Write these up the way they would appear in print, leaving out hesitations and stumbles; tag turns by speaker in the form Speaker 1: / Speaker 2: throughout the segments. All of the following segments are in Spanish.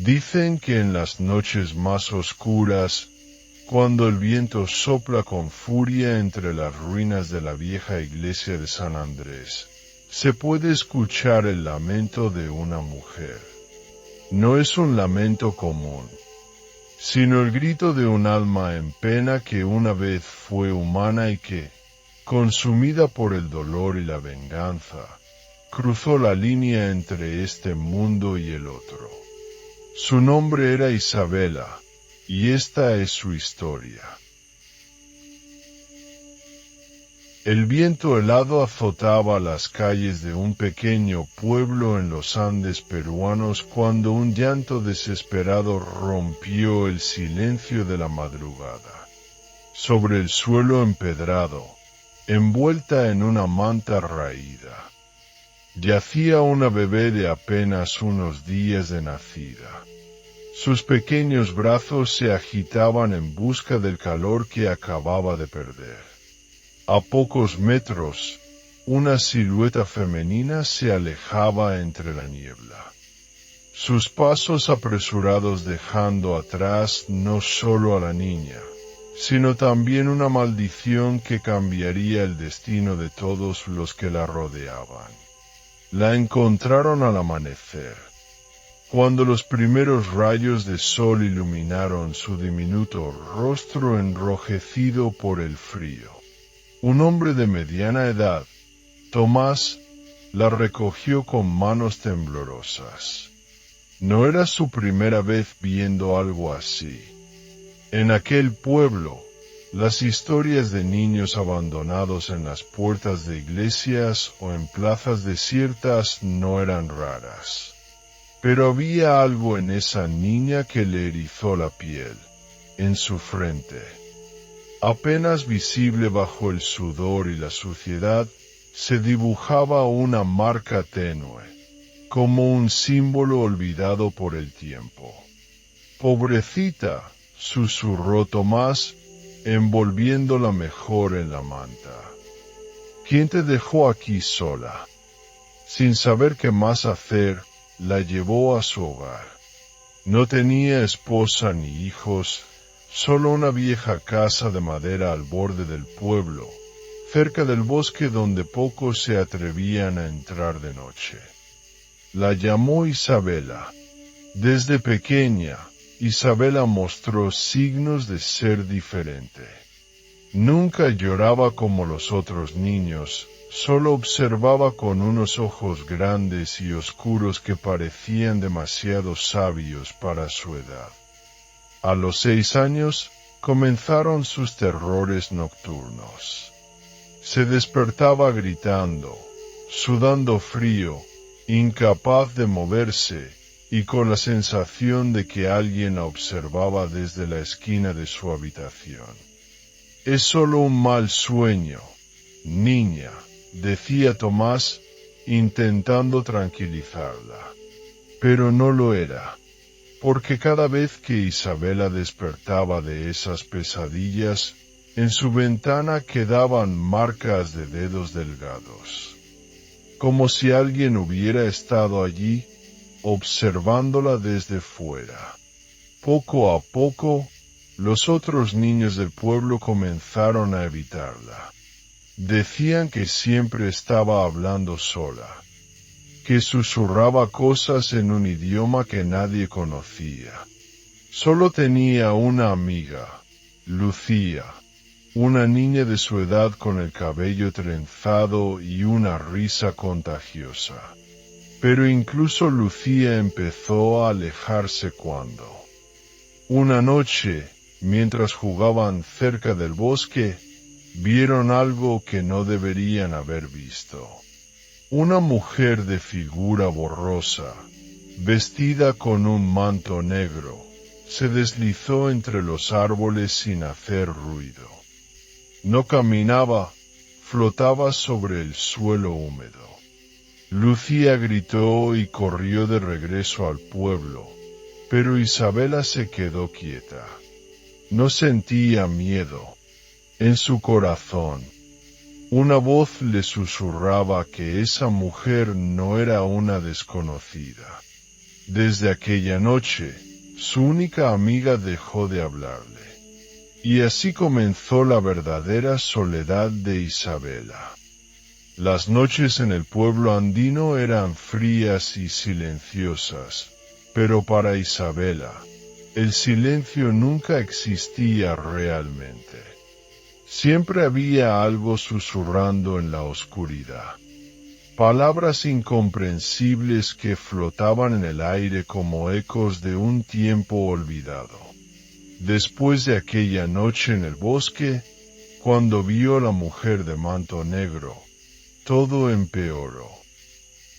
Speaker 1: Dicen que en las noches más oscuras, cuando el viento sopla con furia entre las ruinas de la vieja iglesia de San Andrés, se puede escuchar el lamento de una mujer. No es un lamento común, sino el grito de un alma en pena que una vez fue humana y que, consumida por el dolor y la venganza, cruzó la línea entre este mundo y el otro. Su nombre era Isabela, y esta es su historia. El viento helado azotaba las calles de un pequeño pueblo en los Andes peruanos cuando un llanto desesperado rompió el silencio de la madrugada. Sobre el suelo empedrado, envuelta en una manta raída, yacía una bebé de apenas unos días de nacida. Sus pequeños brazos se agitaban en busca del calor que acababa de perder. A pocos metros, una silueta femenina se alejaba entre la niebla. Sus pasos apresurados dejando atrás no solo a la niña, sino también una maldición que cambiaría el destino de todos los que la rodeaban. La encontraron al amanecer, cuando los primeros rayos de sol iluminaron su diminuto rostro enrojecido por el frío. Un hombre de mediana edad, Tomás, la recogió con manos temblorosas. No era su primera vez viendo algo así. En aquel pueblo, las historias de niños abandonados en las puertas de iglesias o en plazas desiertas no eran raras. Pero había algo en esa niña que le erizó la piel, en su frente. Apenas visible bajo el sudor y la suciedad, se dibujaba una marca tenue, como un símbolo olvidado por el tiempo. «Pobrecita», susurró Tomás, envolviéndola mejor en la manta. «¿Quién te dejó aquí sola?» Sin saber qué más hacer, la llevó a su hogar. No tenía esposa ni hijos, solo una vieja casa de madera al borde del pueblo, cerca del bosque donde pocos se atrevían a entrar de noche. La llamó Isabela. Desde pequeña, Isabela mostró signos de ser diferente. Nunca lloraba como los otros niños, solo observaba con unos ojos grandes y oscuros que parecían demasiado sabios para su edad. A los 6 años, comenzaron sus terrores nocturnos. Se despertaba gritando, sudando frío, incapaz de moverse, y con la sensación de que alguien la observaba desde la esquina de su habitación. «Es solo un mal sueño, niña», decía Tomás, intentando tranquilizarla. Pero no lo era, porque cada vez que Isabela despertaba de esas pesadillas, en su ventana quedaban marcas de dedos delgados, como si alguien hubiera estado allí, observándola desde fuera. Poco a poco, los otros niños del pueblo comenzaron a evitarla. Decían que siempre estaba hablando sola, que susurraba cosas en un idioma que nadie conocía. Solo tenía una amiga, Lucía, una niña de su edad con el cabello trenzado y una risa contagiosa. Pero incluso Lucía empezó a alejarse cuando, una noche, mientras jugaban cerca del bosque, vieron algo que no deberían haber visto. Una mujer de figura borrosa, vestida con un manto negro, se deslizó entre los árboles sin hacer ruido. No caminaba, flotaba sobre el suelo húmedo. Lucía gritó y corrió de regreso al pueblo, pero Isabela se quedó quieta. No sentía miedo. En su corazón, una voz le susurraba que esa mujer no era una desconocida, Desde aquella noche, su única amiga dejó de hablarle. Y así comenzó la verdadera soledad de Isabela. Las noches en el pueblo andino eran frías y silenciosas, pero para Isabela, el silencio nunca existía realmente. Siempre había algo susurrando en la oscuridad. Palabras incomprensibles que flotaban en el aire como ecos de un tiempo olvidado. Después de aquella noche en el bosque, cuando vio a la mujer de manto negro, todo empeoró.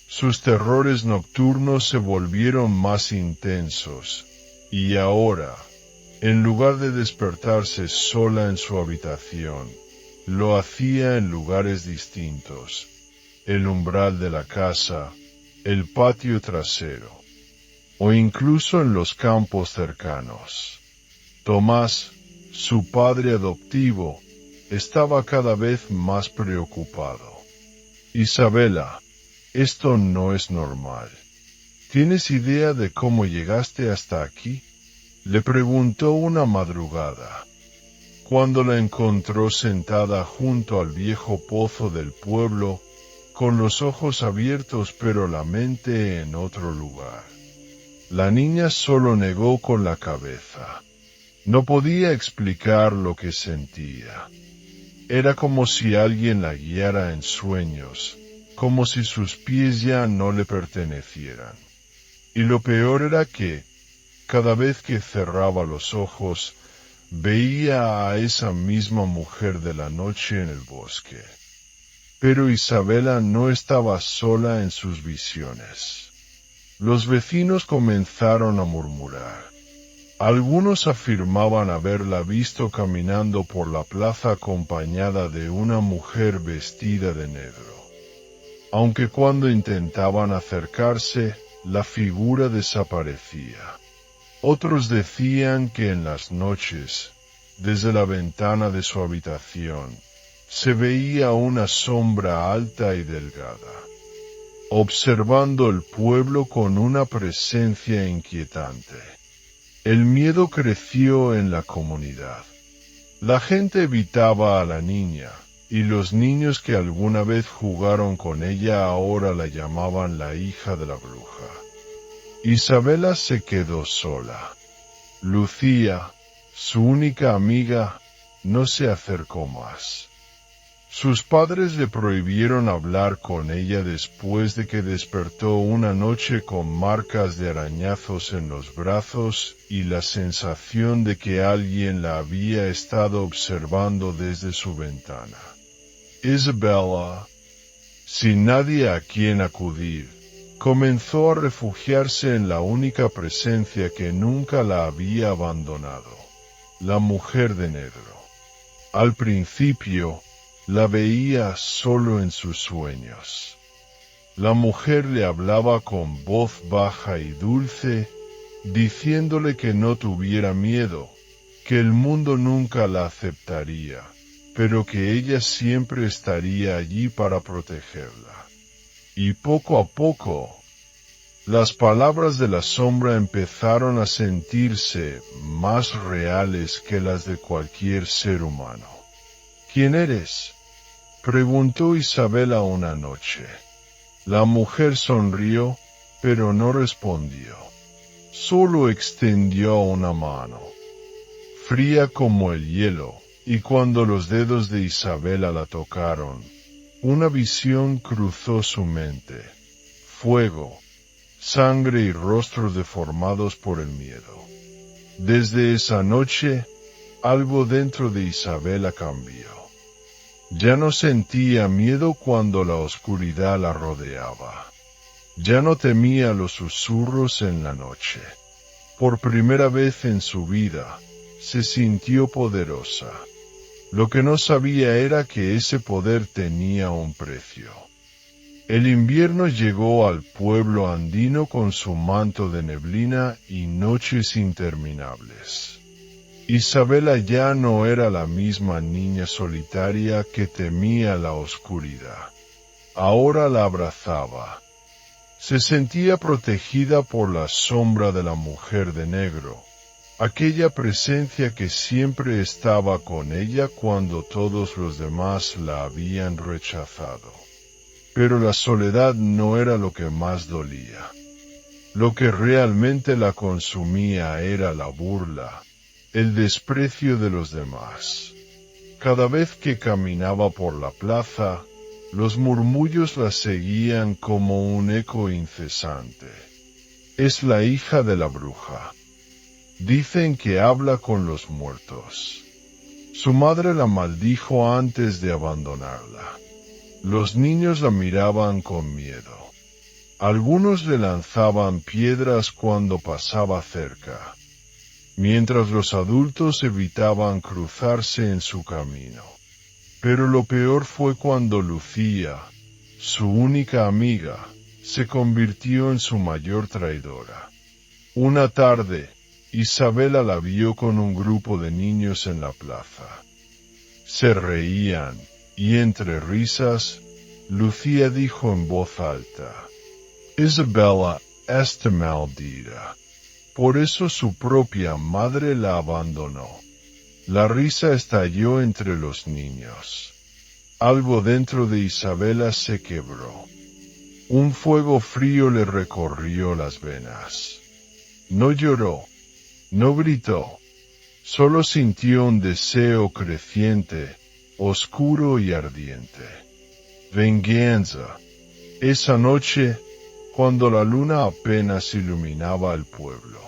Speaker 1: Sus terrores nocturnos se volvieron más intensos, y ahora, en lugar de despertarse sola en su habitación, lo hacía en lugares distintos, el umbral de la casa, el patio trasero, o incluso en los campos cercanos. Tomás, su padre adoptivo, estaba cada vez más preocupado. Isabela, esto no es normal. ¿Tienes idea de cómo llegaste hasta aquí? Le preguntó una madrugada, cuando la encontró sentada junto al viejo pozo del pueblo, con los ojos abiertos pero la mente en otro lugar. La niña solo negó con la cabeza. No podía explicar lo que sentía. Era como si alguien la guiara en sueños, como si sus pies ya no le pertenecieran. Y lo peor era que, cada vez que cerraba los ojos, veía a esa misma mujer de la noche en el bosque. Pero Isabela no estaba sola en sus visiones. Los vecinos comenzaron a murmurar. Algunos afirmaban haberla visto caminando por la plaza acompañada de una mujer vestida de negro. Aunque cuando intentaban acercarse, la figura desaparecía. Otros decían que en las noches, desde la ventana de su habitación, se veía una sombra alta y delgada, observando el pueblo con una presencia inquietante. El miedo creció en la comunidad. La gente evitaba a la niña, y los niños que alguna vez jugaron con ella ahora la llamaban la hija de la bruja. Isabela se quedó sola. Lucía, su única amiga, no se acercó más. Sus padres le prohibieron hablar con ella después de que despertó una noche con marcas de arañazos en los brazos y la sensación de que alguien la había estado observando desde su ventana. Isabela, sin nadie a quien acudir, comenzó a refugiarse en la única presencia que nunca la había abandonado, la mujer de negro. Al principio, la veía solo en sus sueños. La mujer le hablaba con voz baja y dulce, diciéndole que no tuviera miedo, que el mundo nunca la aceptaría, pero que ella siempre estaría allí para protegerla. Y poco a poco, las palabras de la sombra empezaron a sentirse más reales que las de cualquier ser humano. ¿Quién eres?, preguntó Isabela una noche. La mujer sonrió, pero no respondió. Solo extendió una mano, fría como el hielo, y cuando los dedos de Isabela la tocaron, una visión cruzó su mente. Fuego, sangre y rostros deformados por el miedo. Desde esa noche, algo dentro de Isabela cambió. Ya no sentía miedo cuando la oscuridad la rodeaba. Ya no temía los susurros en la noche. Por primera vez en su vida, se sintió poderosa. Lo que no sabía era que ese poder tenía un precio. El invierno llegó al pueblo andino con su manto de neblina y noches interminables. Isabela ya no era la misma niña solitaria que temía la oscuridad. Ahora la abrazaba. Se sentía protegida por la sombra de la mujer de negro, aquella presencia que siempre estaba con ella cuando todos los demás la habían rechazado. Pero la soledad no era lo que más dolía. Lo que realmente la consumía era la burla, el desprecio de los demás. Cada vez que caminaba por la plaza, los murmullos la seguían como un eco incesante. Es la hija de la bruja. Dicen que habla con los muertos. Su madre la maldijo antes de abandonarla. Los niños la miraban con miedo. Algunos le lanzaban piedras cuando pasaba cerca, mientras los adultos evitaban cruzarse en su camino. Pero lo peor fue cuando Lucía, su única amiga, se convirtió en su mayor traidora. Una tarde, Isabela la vio con un grupo de niños en la plaza. Se reían, y entre risas, Lucía dijo en voz alta: «Isabela, esta maldita». Por eso su propia madre la abandonó. La risa estalló entre los niños. Algo dentro de Isabela se quebró. Un fuego frío le recorrió las venas. No lloró, no gritó, solo sintió un deseo creciente, oscuro y ardiente. Venganza. Esa noche, cuando la luna apenas iluminaba el pueblo,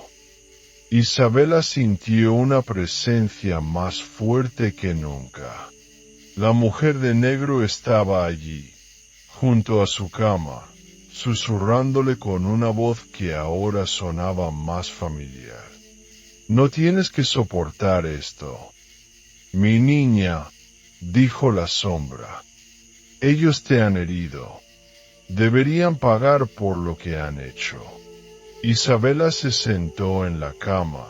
Speaker 1: Isabela sintió una presencia más fuerte que nunca. La mujer de negro estaba allí, junto a su cama, susurrándole con una voz que ahora sonaba más familiar. «No tienes que soportar esto. Mi niña», dijo la sombra. «Ellos te han herido. Deberían pagar por lo que han hecho». Isabela se sentó en la cama,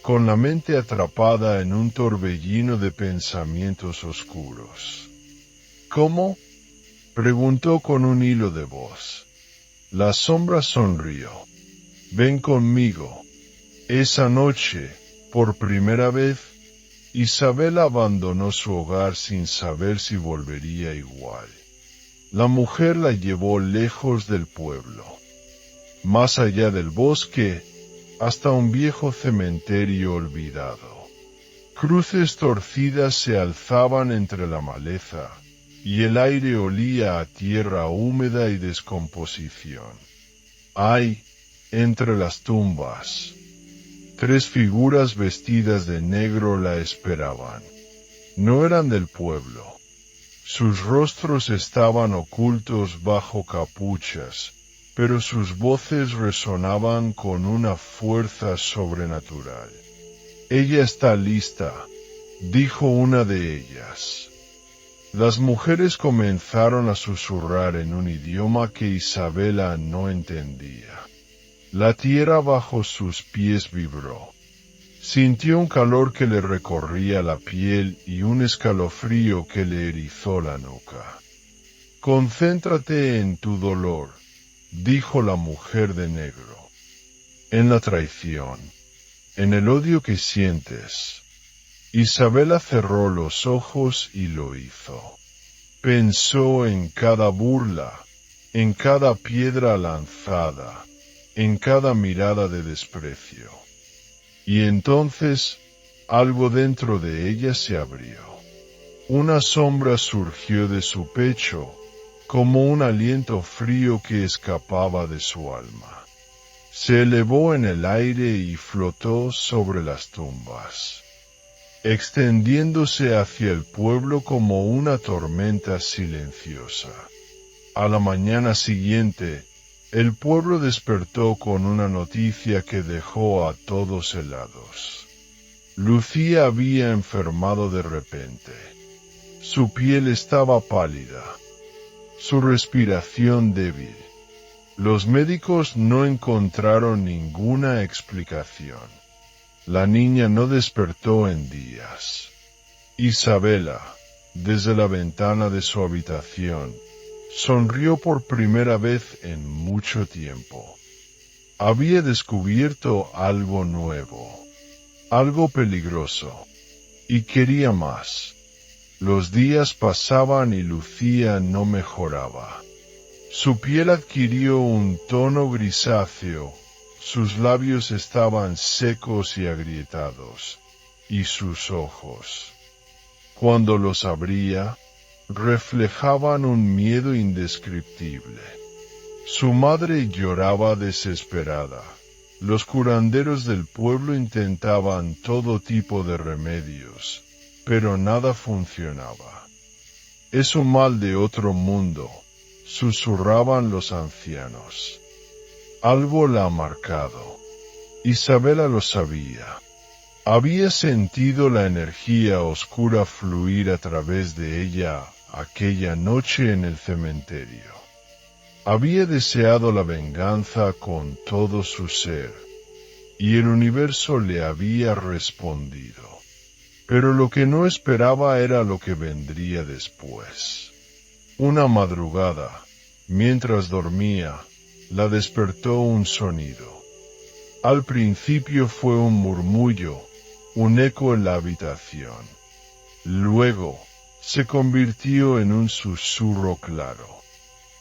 Speaker 1: con la mente atrapada en un torbellino de pensamientos oscuros. «¿Cómo?», preguntó con un hilo de voz. La sombra sonrió. «Ven conmigo». Esa noche, por primera vez, Isabela abandonó su hogar sin saber si volvería igual. La mujer la llevó lejos del pueblo, más allá del bosque, hasta un viejo cementerio olvidado. Cruces torcidas se alzaban entre la maleza, y el aire olía a tierra húmeda y descomposición. Ay, entre las tumbas, 3 figuras vestidas de negro la esperaban. No eran del pueblo. Sus rostros estaban ocultos bajo capuchas, pero sus voces resonaban con una fuerza sobrenatural. «Ella está lista», dijo una de ellas. Las mujeres comenzaron a susurrar en un idioma que Isabela no entendía. La tierra bajo sus pies vibró. Sintió un calor que le recorría la piel y un escalofrío que le erizó la nuca. «Concéntrate en tu dolor», dijo la mujer de negro. «En la traición, en el odio que sientes». Isabela cerró los ojos y lo hizo. Pensó en cada burla, en cada piedra lanzada, en cada mirada de desprecio. Y entonces, algo dentro de ella se abrió. Una sombra surgió de su pecho, como un aliento frío que escapaba de su alma. Se elevó en el aire y flotó sobre las tumbas, extendiéndose hacia el pueblo como una tormenta silenciosa. A la mañana siguiente, el pueblo despertó con una noticia que dejó a todos helados. Lucía había enfermado de repente. Su piel estaba pálida, su respiración débil. Los médicos no encontraron ninguna explicación. La niña no despertó en días. Isabela, desde la ventana de su habitación, Sonrió por primera vez en mucho tiempo. Había descubierto algo nuevo, algo peligroso, y quería más. Los días pasaban y Lucía no mejoraba. Su piel adquirió un tono grisáceo, sus labios estaban secos y agrietados, y sus ojos, cuando los abría, reflejaban un miedo indescriptible. Su madre lloraba desesperada. Los curanderos del pueblo intentaban todo tipo de remedios, pero nada funcionaba. Es un mal de otro mundo, susurraban los ancianos. Algo la ha marcado. Isabela lo sabía. Había sentido la energía oscura fluir a través de ella aquella noche en el cementerio. Había deseado la venganza con todo su ser, y el universo le había respondido. Pero lo que no esperaba era lo que vendría después. Una madrugada, mientras dormía, la despertó un sonido. Al principio fue un murmullo, un eco en la habitación. Luego, se convirtió en un susurro claro.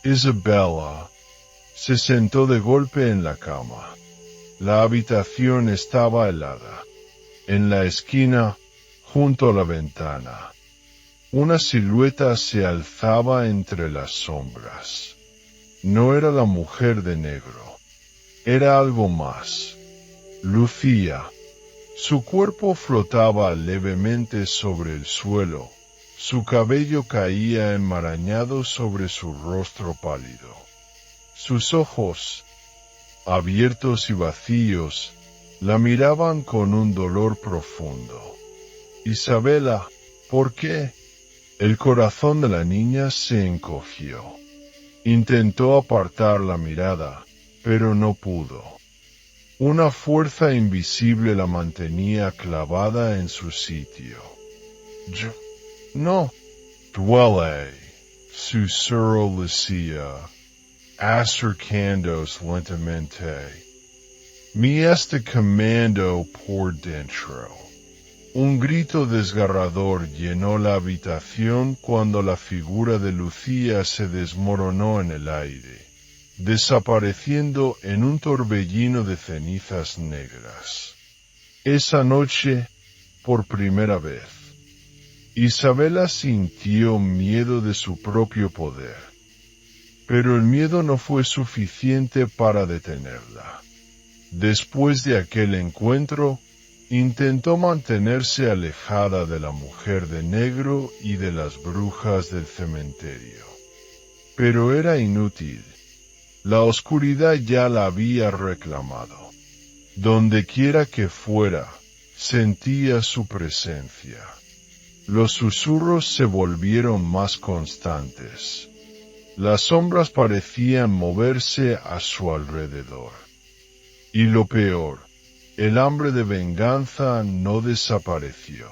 Speaker 1: Isabella se sentó de golpe en la cama. La habitación estaba helada. En la esquina, junto a la ventana, una silueta se alzaba entre las sombras. No era la mujer de negro. Era algo más. Lucía. Su cuerpo flotaba levemente sobre el suelo. Su cabello caía enmarañado sobre su rostro pálido. Sus ojos, abiertos y vacíos, la miraban con un dolor profundo. Isabela, ¿por qué? El corazón de la niña se encogió. Intentó apartar la mirada, pero no pudo. Una fuerza invisible la mantenía clavada en su sitio. No. Duele, susurró Lucía, acercándose lentamente. Me está quemando por dentro. Un grito desgarrador llenó la habitación cuando la figura de Lucía se desmoronó en el aire, desapareciendo en un torbellino de cenizas negras. Esa noche, por primera vez, Isabela sintió miedo de su propio poder, pero el miedo no fue suficiente para detenerla. Después de aquel encuentro, intentó mantenerse alejada de la mujer de negro y de las brujas del cementerio. Pero era inútil. La oscuridad ya la había reclamado. Dondequiera que fuera, sentía su presencia. Los susurros se volvieron más constantes. Las sombras parecían moverse a su alrededor. Y lo peor, el hambre de venganza no desapareció.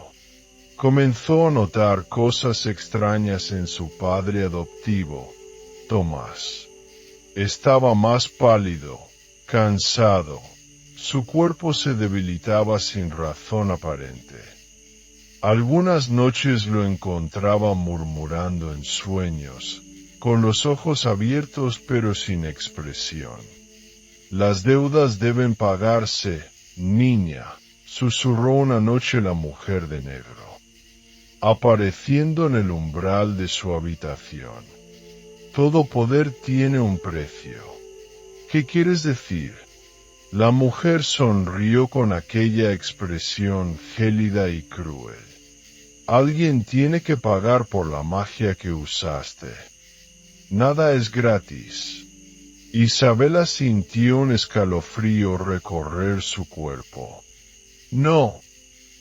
Speaker 1: Comenzó a notar cosas extrañas en su padre adoptivo, Tomás. Estaba más pálido, cansado. Su cuerpo se debilitaba sin razón aparente. Algunas noches lo encontraba murmurando en sueños, con los ojos abiertos pero sin expresión. Las deudas deben pagarse, niña, susurró una noche la mujer de negro, apareciendo en el umbral de su habitación. Todo poder tiene un precio. ¿Qué quieres decir? La mujer sonrió con aquella expresión gélida y cruel. Alguien tiene que pagar por la magia que usaste. Nada es gratis. Isabela sintió un escalofrío recorrer su cuerpo. No,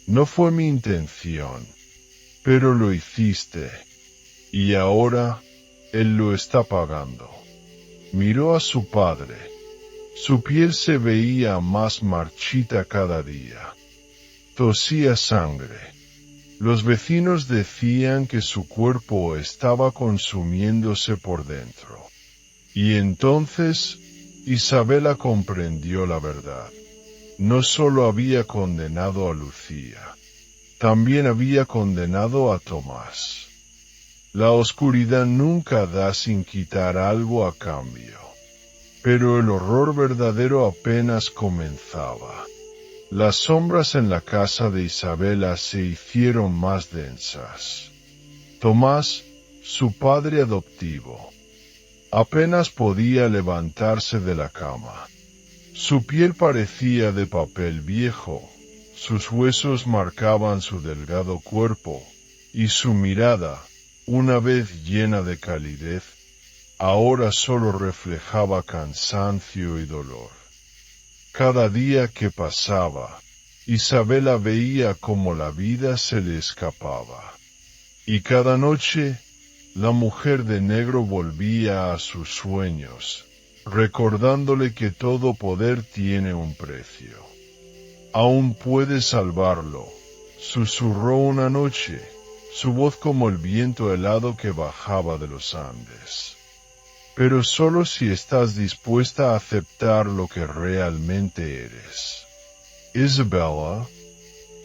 Speaker 1: no fue mi intención, pero lo hiciste, y ahora él lo está pagando. Miró a su padre. Su piel se veía más marchita cada día. Tosía sangre. Los vecinos decían que su cuerpo estaba consumiéndose por dentro. Y entonces Isabela comprendió la verdad. No solo había condenado a Lucía, también había condenado a Tomás. La oscuridad nunca da sin quitar algo a cambio. Pero el horror verdadero apenas comenzaba. Las sombras en la casa de Isabela se hicieron más densas. Tomás, su padre adoptivo, apenas podía levantarse de la cama. Su piel parecía de papel viejo, sus huesos marcaban su delgado cuerpo, y su mirada, una vez llena de calidez, ahora solo reflejaba cansancio y dolor. Cada día que pasaba, Isabela veía cómo la vida se le escapaba. Y cada noche, la mujer de negro volvía a sus sueños, recordándole que todo poder tiene un precio. Aún puedes salvarlo, susurró una noche, su voz como el viento helado que bajaba de los Andes. Pero solo si estás dispuesta a aceptar lo que realmente eres. Isabela,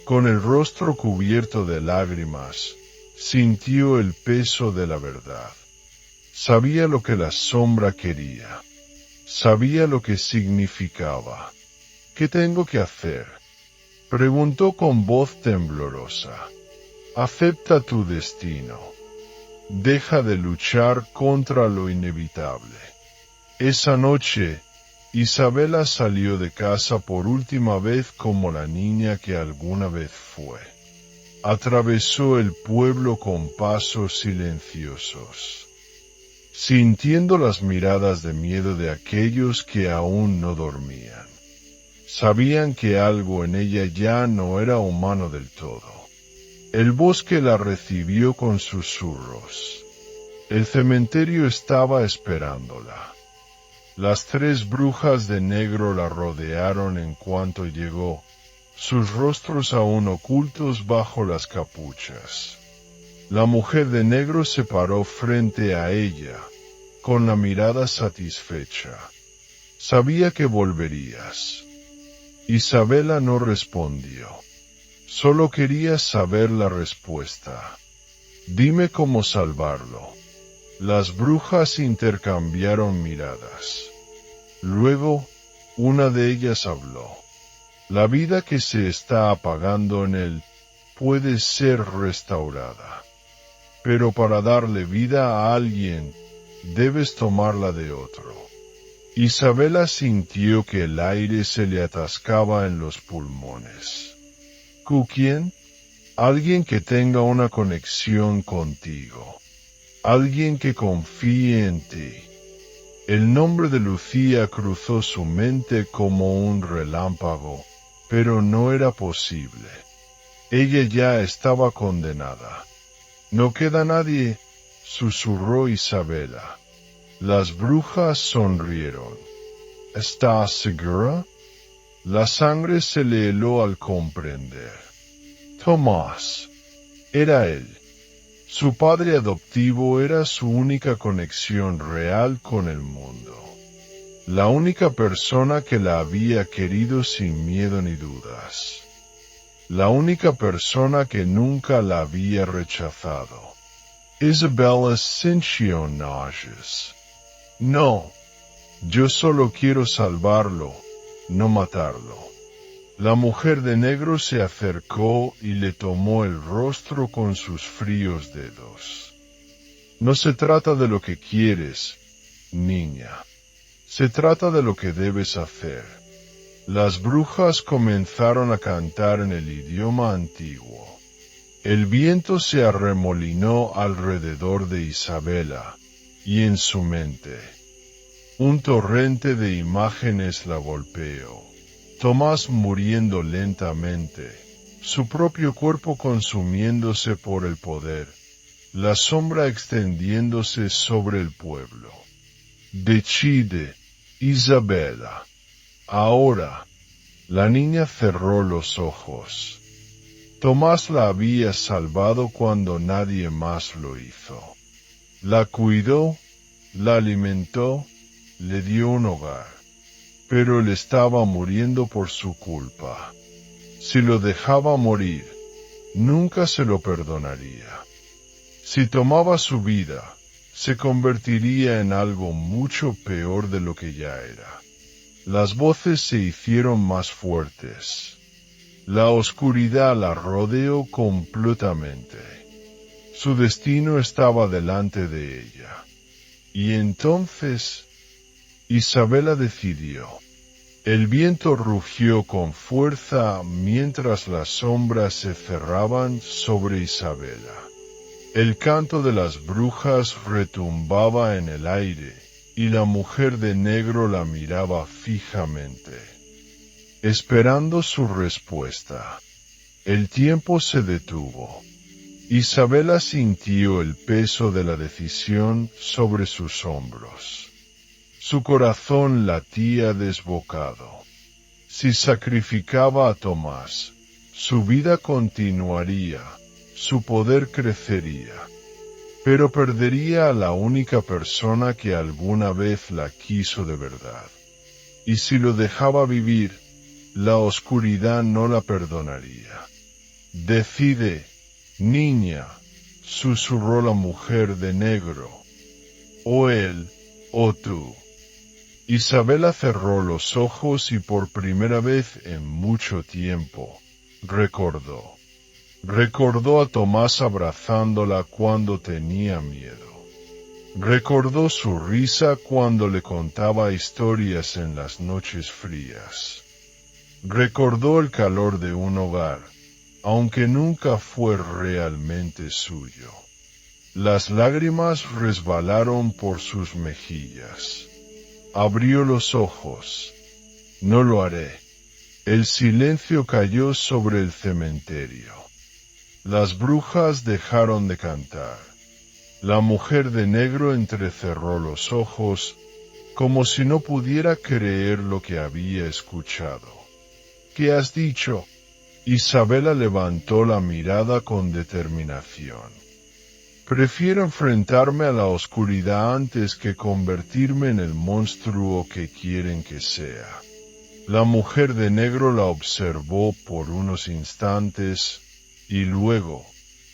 Speaker 1: con el rostro cubierto de lágrimas, sintió el peso de la verdad. Sabía lo que la sombra quería. Sabía lo que significaba. ¿Qué tengo que hacer?, preguntó con voz temblorosa. Acepta tu destino. Deja de luchar contra lo inevitable. Esa noche, Isabela salió de casa por última vez como la niña que alguna vez fue. Atravesó el pueblo con pasos silenciosos, sintiendo las miradas de miedo de aquellos que aún no dormían. Sabían que algo en ella ya no era humano del todo. El bosque la recibió con susurros. El cementerio estaba esperándola. Las 3 brujas de negro la rodearon en cuanto llegó, sus rostros aún ocultos bajo las capuchas. La mujer de negro se paró frente a ella, con la mirada satisfecha. Sabía que volverías. Isabela no respondió. Solo quería saber la respuesta. Dime cómo salvarlo. Las brujas intercambiaron miradas. Luego, una de ellas habló. La vida que se está apagando en él puede ser restaurada. Pero para darle vida a alguien, debes tomarla de otro. Isabela sintió que el aire se le atascaba en los pulmones. ¿Quién? Alguien que tenga una conexión contigo. Alguien que confíe en ti. El nombre de Lucía cruzó su mente como un relámpago, pero no era posible. Ella ya estaba condenada. No queda nadie, susurró Isabela. Las brujas sonrieron. ¿Estás segura? La sangre se le heló al comprender. Tomás. Era él. Su padre adoptivo era su única conexión real con el mundo. La única persona que la había querido sin miedo ni dudas. La única persona que nunca la había rechazado. Isabela sintió náuseas. No. Yo solo quiero salvarlo, no matarlo. La mujer de negro se acercó y le tomó el rostro con sus fríos dedos. No se trata de lo que quieres, niña. Se trata de lo que debes hacer. Las brujas comenzaron a cantar en el idioma antiguo. El viento se arremolinó alrededor de Isabela, y en su mente un torrente de imágenes la golpeó. Tomás muriendo lentamente, su propio cuerpo consumiéndose por el poder, la sombra extendiéndose sobre el pueblo. Decide, Isabela. Ahora. La niña cerró los ojos. Tomás la había salvado cuando nadie más lo hizo. La cuidó, la alimentó, le dio un hogar. Pero él estaba muriendo por su culpa. Si lo dejaba morir, nunca se lo perdonaría. Si tomaba su vida, se convertiría en algo mucho peor de lo que ya era. Las voces se hicieron más fuertes. La oscuridad la rodeó completamente. Su destino estaba delante de ella. Y entonces, Isabela decidió. El viento rugió con fuerza mientras las sombras se cerraban sobre Isabela. El canto de las brujas retumbaba en el aire, y la mujer de negro la miraba fijamente, esperando su respuesta. El tiempo se detuvo. Isabela sintió el peso de la decisión sobre sus hombros. Su corazón latía desbocado. Si sacrificaba a Tomás, su vida continuaría, su poder crecería, pero perdería a la única persona que alguna vez la quiso de verdad. Y si lo dejaba vivir, la oscuridad no la perdonaría. Decide, niña, susurró la mujer de negro. O él, o tú. Isabela cerró los ojos y por primera vez en mucho tiempo, recordó. Recordó a Tomás abrazándola cuando tenía miedo. Recordó su risa cuando le contaba historias en las noches frías. Recordó el calor de un hogar, aunque nunca fue realmente suyo. Las lágrimas resbalaron por sus mejillas. Abrió los ojos. No lo haré. El silencio cayó sobre el cementerio. Las brujas dejaron de cantar. La mujer de negro entrecerró los ojos, como si no pudiera creer lo que había escuchado. ¿Qué has dicho? Isabela levantó la mirada con determinación. Prefiero enfrentarme a la oscuridad antes que convertirme en el monstruo que quieren que sea. La mujer de negro la observó por unos instantes, y luego,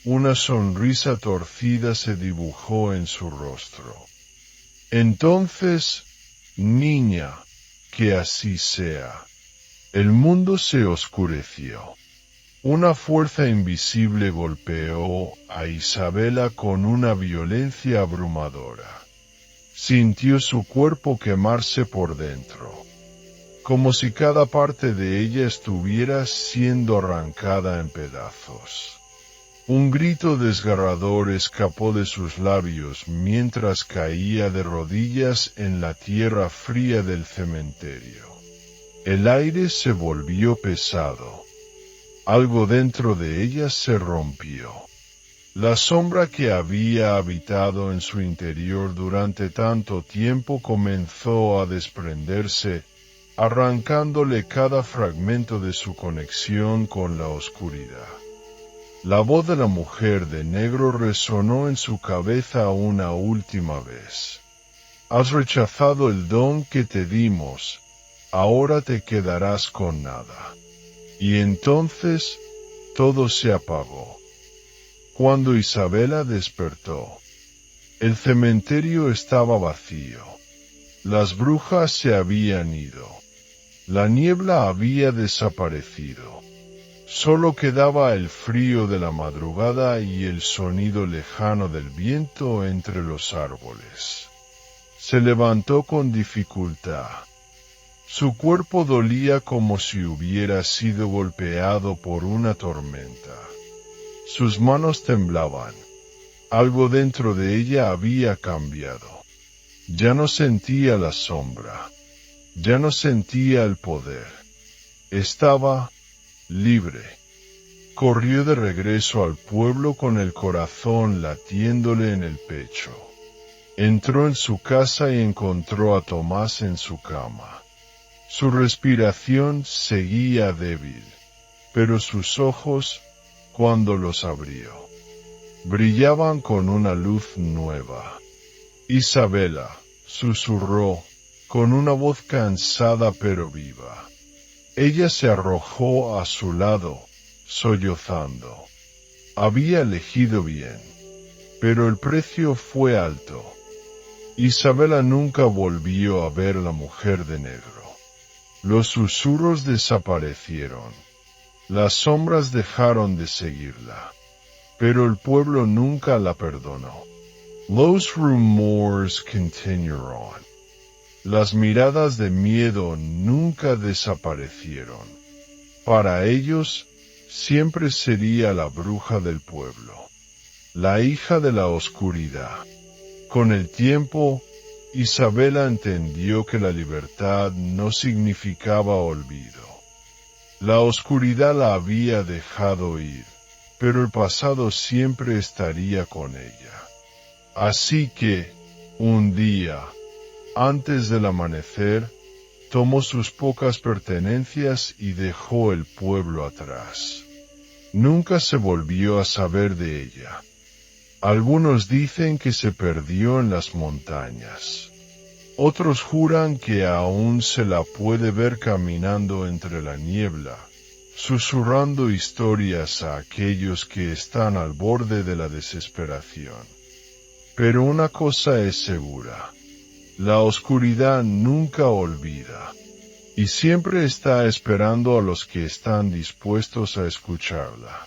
Speaker 1: una sonrisa torcida se dibujó en su rostro. Entonces, niña, que así sea. El mundo se oscureció. Una fuerza invisible golpeó a Isabela con una violencia abrumadora. Sintió su cuerpo quemarse por dentro, como si cada parte de ella estuviera siendo arrancada en pedazos. Un grito desgarrador escapó de sus labios mientras caía de rodillas en la tierra fría del cementerio. El aire se volvió pesado. Algo dentro de ella se rompió. La sombra que había habitado en su interior durante tanto tiempo comenzó a desprenderse, arrancándole cada fragmento de su conexión con la oscuridad. La voz de la mujer de negro resonó en su cabeza una última vez. Has rechazado el don que te dimos, ahora te quedarás con nada. Y entonces, todo se apagó. Cuando Isabela despertó, el cementerio estaba vacío. Las brujas se habían ido. La niebla había desaparecido. Solo quedaba el frío de la madrugada y el sonido lejano del viento entre los árboles. Se levantó con dificultad. Su cuerpo dolía como si hubiera sido golpeado por una tormenta. Sus manos temblaban. Algo dentro de ella había cambiado. Ya no sentía la sombra. Ya no sentía el poder. Estaba libre. Corrió de regreso al pueblo con el corazón latiéndole en el pecho. Entró en su casa y encontró a Tomás en su cama. Su respiración seguía débil, pero sus ojos cuando los abrió. Brillaban con una luz nueva. Isabela, susurró, con una voz cansada pero viva. Ella se arrojó a su lado, sollozando. Había elegido bien, pero el precio fue alto. Isabela nunca volvió a ver a la mujer de negro. Los susurros desaparecieron. Las sombras dejaron de seguirla. Pero el pueblo nunca la perdonó. Los rumores continuaron. Las miradas de miedo nunca desaparecieron. Para ellos, siempre sería la bruja del pueblo, la hija de la oscuridad. Con el tiempo, Isabela entendió que la libertad no significaba olvido. La oscuridad la había dejado ir, pero el pasado siempre estaría con ella. Así que, un día, antes del amanecer, tomó sus pocas pertenencias y dejó el pueblo atrás. Nunca se volvió a saber de ella. Algunos dicen que se perdió en las montañas. Otros juran que aún se la puede ver caminando entre la niebla, susurrando historias a aquellos que están al borde de la desesperación. Pero una cosa es segura. La oscuridad nunca olvida, y siempre está esperando a los que están dispuestos a escucharla.